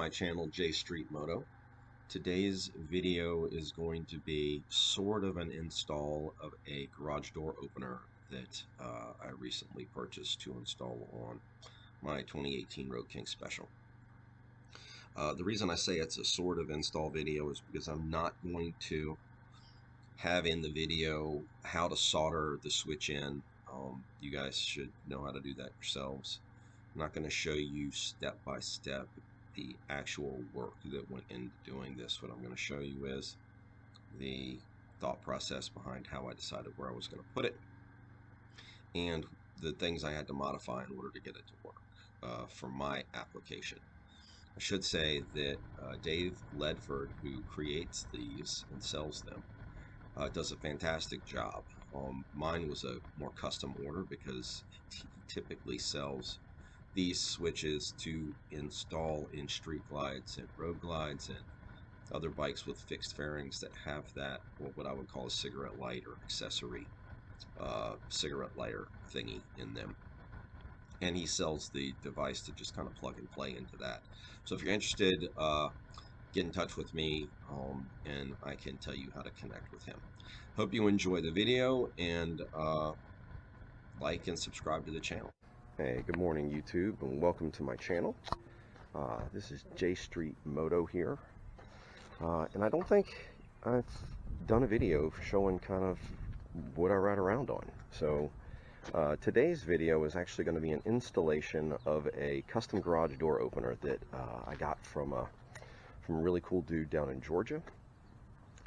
my channel, J Street Moto. Today's video is going to be sort of an install of a garage door opener that I recently purchased to install on my 2018 Road King Special. The reason I say it's a sort of install video is because I'm not going to have in the video how to solder the switch in. You guys should know how to do that yourselves. I'm not going to show you step by step the actual work that went into doing this. What I'm going to show you is the thought process behind how I decided where I was going to put it and the things I had to modify in order to get it to work for my application. I should say that Dave Ledford, who creates these and sells them, does a fantastic job. Mine was a more custom order because he typically sells these switches to install in street glides and road glides and other bikes with fixed fairings that have that, what I would call a cigarette light or accessory cigarette lighter thingy in them. And he sells the device to just kind of plug and play into that. So if you're interested, get in touch with me and I can tell you how to connect with him. Hope you enjoy the video and like and subscribe to the channel. Hey, good morning YouTube and welcome to my channel. This is J Street Moto here, and I don't think I've done a video showing kind of what I ride around on. So today's video is actually going to be an installation of a custom garage door opener that I got from a really cool dude down in Georgia.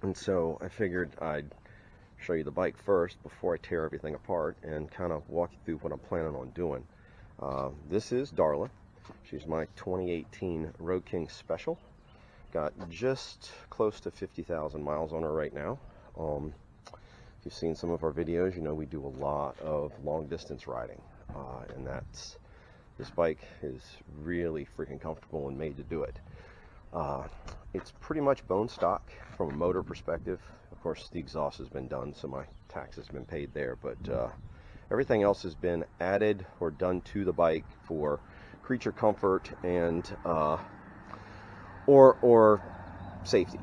And so I figured I'd show you the bike first before I tear everything apart and kind of walk you through what I'm planning on doing. This is Darla. She's my 2018 Road King Special. Got just close to 50,000 miles on her right now. If you've seen some of our videos, you know we do a lot of long distance riding, and this bike is really freaking comfortable and made to do it. It's pretty much bone stock from a motor perspective. Of course, the exhaust has been done, so my tax has been paid there, but everything else has been added or done to the bike for creature comfort and or safety.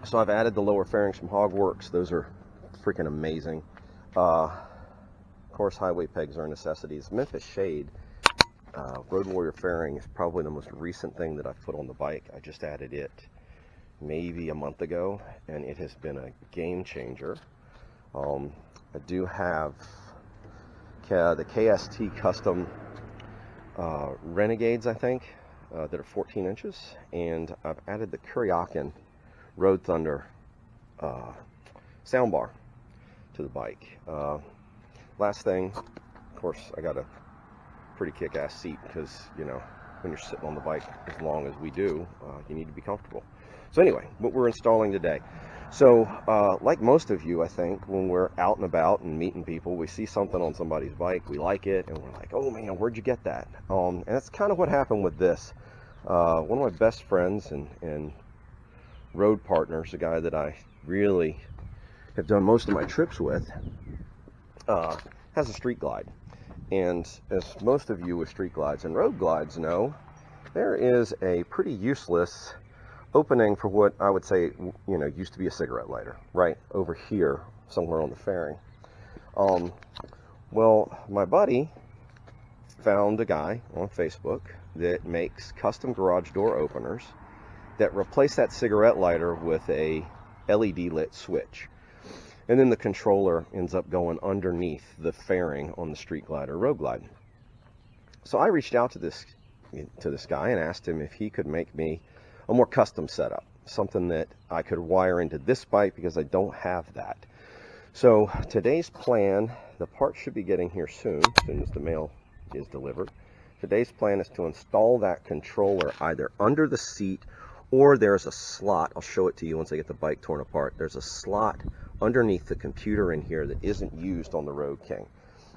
So I've added the lower fairings from Hogworks. Those are freaking amazing. Of course, highway pegs are necessities. Memphis Shade Road Warrior fairing is probably the most recent thing that I've put on the bike. I just added it maybe a month ago, and it has been a game changer. I do have the KST custom Renegades, I think, that are 14 inches, and I've added the Kuryakin Road Thunder soundbar to the bike. Last thing, of course, I got a pretty kick-ass seat because, you know, when you're sitting on the bike as long as we do, you need to be comfortable. So anyway, what we're installing today. So like most of you, I think, when we're out and about and meeting people, we see something on somebody's bike, we like it, and we're like, oh man, where'd you get that? And that's kind of what happened with this. One of my best friends and road partners, a guy that I really have done most of my trips with, has a street glide. And as most of you with street glides and road glides know, there is a pretty useless opening for what I would say, you know, used to be a cigarette lighter, right over here, somewhere on the fairing. Well, my buddy found a guy on Facebook that makes custom garage door openers that replace that cigarette lighter with a LED lit switch. And then the controller ends up going underneath the fairing on the street glide or road glide. So I reached out to this guy and asked him if he could make me a more custom setup, something that I could wire into this bike because I don't have that. So today's plan, the part should be getting here soon as the mail is delivered. Today's plan is to install that controller either under the seat, or there's a slot. I'll show it to you once I get the bike torn apart. There's a slot underneath the computer in here that isn't used on the Road King.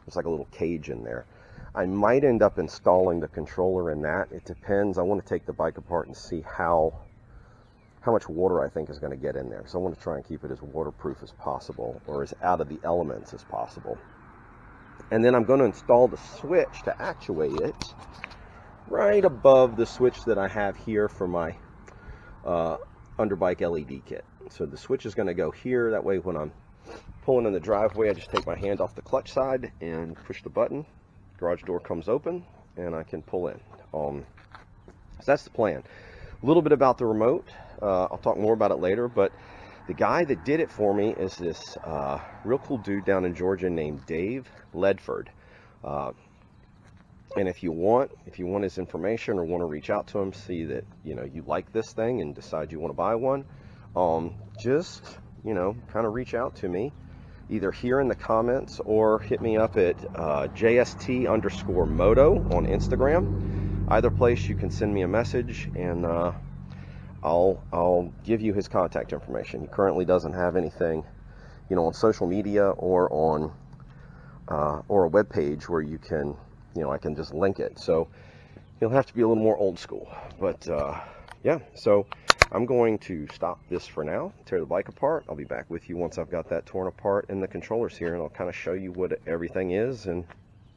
There's like a little cage in there. I might end up installing the controller in that. It depends. I want to take the bike apart and see how much water I think is going to get in there. So I want to try and keep it as waterproof as possible, or as out of the elements as possible. And then I'm going to install the switch to actuate it right above the switch that I have here for my underbike LED kit. So the switch is going to go here. That way when I'm pulling in the driveway, I just take my hand off the clutch side and push the button. Garage door comes open and I can pull in. So that's the plan. A little bit about the remote. I'll talk more about it later, but the guy that did it for me is this real cool dude down in Georgia named Dave Ledford. And if you want his information or want to reach out to him, see that you like this thing and decide you want to buy one, just kind of reach out to me, either here in the comments or hit me up at JST_moto on Instagram. Either place you can send me a message and I'll give you his contact information. He currently doesn't have anything on social media or on or a web page where you can I can just link it. So you'll have to be a little more old school. But yeah, so I'm going to stop this for now, tear the bike apart. I'll be back with you once I've got that torn apart and the controllers here, and I'll kind of show you what everything is and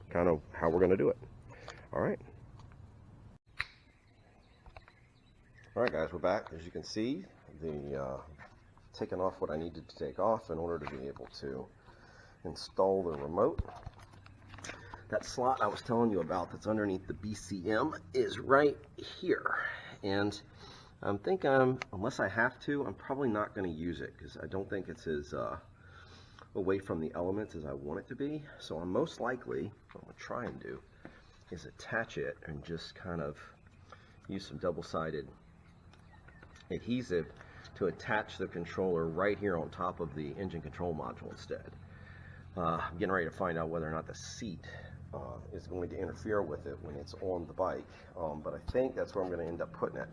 kind of how we're going to do it. All right. All right, guys, we're back. As you can see, taking off what I needed to take off in order to be able to install the remote. That slot I was telling you about that's underneath the BCM is right here. And I'm thinking, unless I have to, I'm probably not going to use it because I don't think it's as away from the elements as I want it to be. So I'm most likely, what I'm going to try and do is attach it and just kind of use some double-sided adhesive to attach the controller right here on top of the engine control module instead. I'm getting ready to find out whether or not the seat is going to interfere with it when it's on the bike, but I think that's where I'm going to end up putting it.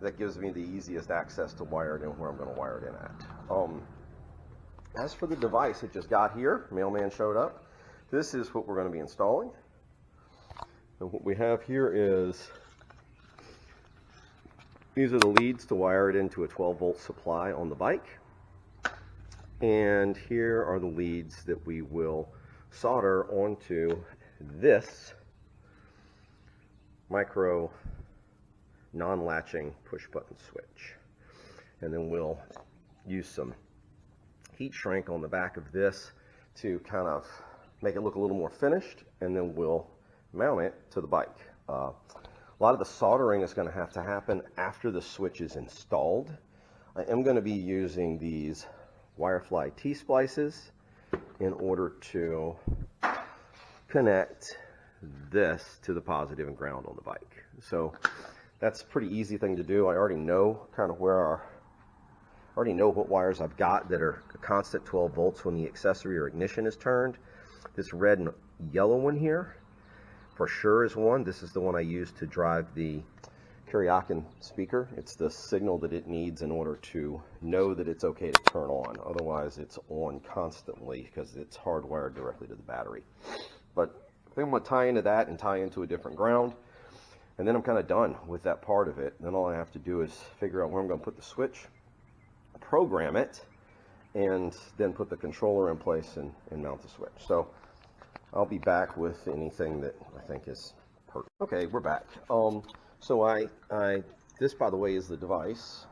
That gives me the easiest access to wire it in where I'm going to wire it in at. As for the device, it just got here. Mailman showed up. This is what we're going to be installing. And what we have here is, these are the leads to wire it into a 12-volt supply on the bike. And here are the leads that we will solder onto this micro non-latching push button switch. And then we'll use some heat shrink on the back of this to kind of make it look a little more finished, and then we'll mount it to the bike. A lot of the soldering is going to have to happen after the switch is installed. I am going to be using these Wirefly T-splices in order to connect this to the positive and ground on the bike. So that's a pretty easy thing to do. I already know kind of what wires I've got that are a constant 12 volts when the accessory or ignition is turned. This red and yellow one here for sure is one. This is the one I use to drive the karaoke speaker. It's the signal that it needs in order to know that it's okay to turn on. Otherwise it's on constantly because it's hardwired directly to the battery. But I think I'm going to tie into that and tie into a different ground, and then I'm kind of done with that part of it. Then all I have to do is figure out where I'm going to put the switch, program it, and then put the controller in place and mount the switch. So I'll be back with anything that I think is perfect. Okay, we're back. So this, by the way, is the device,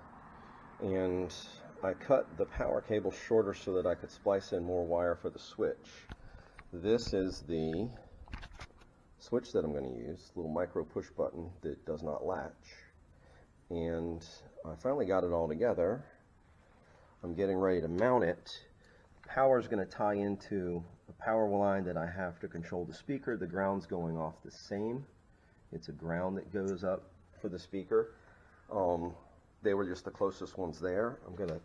and I cut the power cable shorter so that I could splice in more wire for the switch. This is the switch that I'm going to use, little micro push button that does not latch. And I finally got it all together. I'm getting ready to mount it. Power is going to tie into the power line that I have to control the speaker. The ground's going off the same. It's a ground that goes up for the speaker. They were just the closest ones there. I'm going to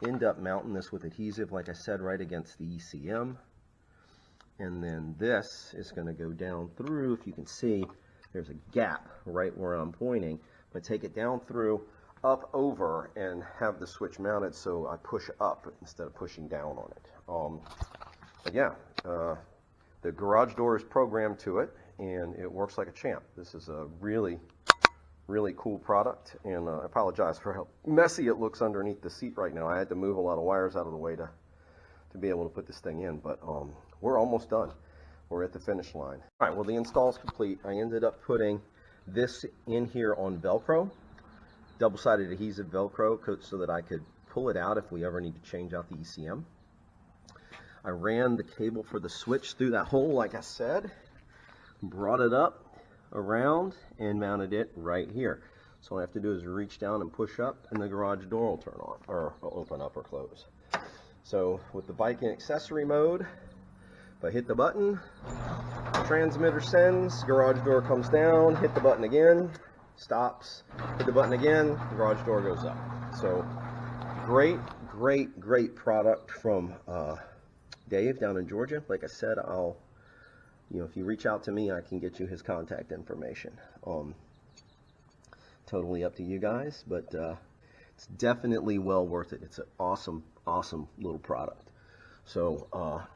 end up mounting this with adhesive, like I said, right against the ECM. And then this is going to go down through. If you can see, there's a gap right where I'm pointing. But take it down through, up over, and have the switch mounted so I push up instead of pushing down on it. But yeah, the garage door is programmed to it, and it works like a champ. This is a really cool product, and I apologize for how messy it looks underneath the seat right now. I had to move a lot of wires out of the way to be able to put this thing in, but we're almost done. We're at the finish line. All right, well, the install is complete. I ended up putting this in here on Velcro, double-sided adhesive Velcro, so that I could pull it out if we ever need to change out the ECM. I ran the cable for the switch through that hole, like I said, brought it up around and mounted it right here. So all I have to do is reach down and push up, and the garage door will turn on, or open up or close. So with the bike in accessory mode, if I hit the button, transmitter sends, garage door comes down, hit the button again, stops, hit the button again, garage door goes up. So great, great, great product from Dave down in Georgia. Like I said, if you reach out to me, I can get you his contact information. Totally up to you guys, but it's definitely well worth it. It's an awesome, awesome little product. So,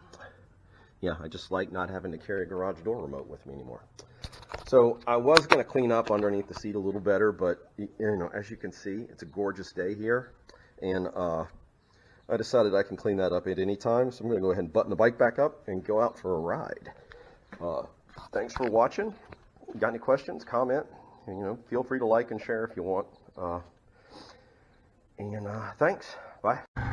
yeah, I just like not having to carry a garage door remote with me anymore. So I was going to clean up underneath the seat a little better, but as you can see, it's a gorgeous day here, and I decided I can clean that up at any time. So I'm going to go ahead and button the bike back up and go out for a ride. Thanks for watching. Got any questions, comment, feel free to like and share if you want. And thanks. Bye.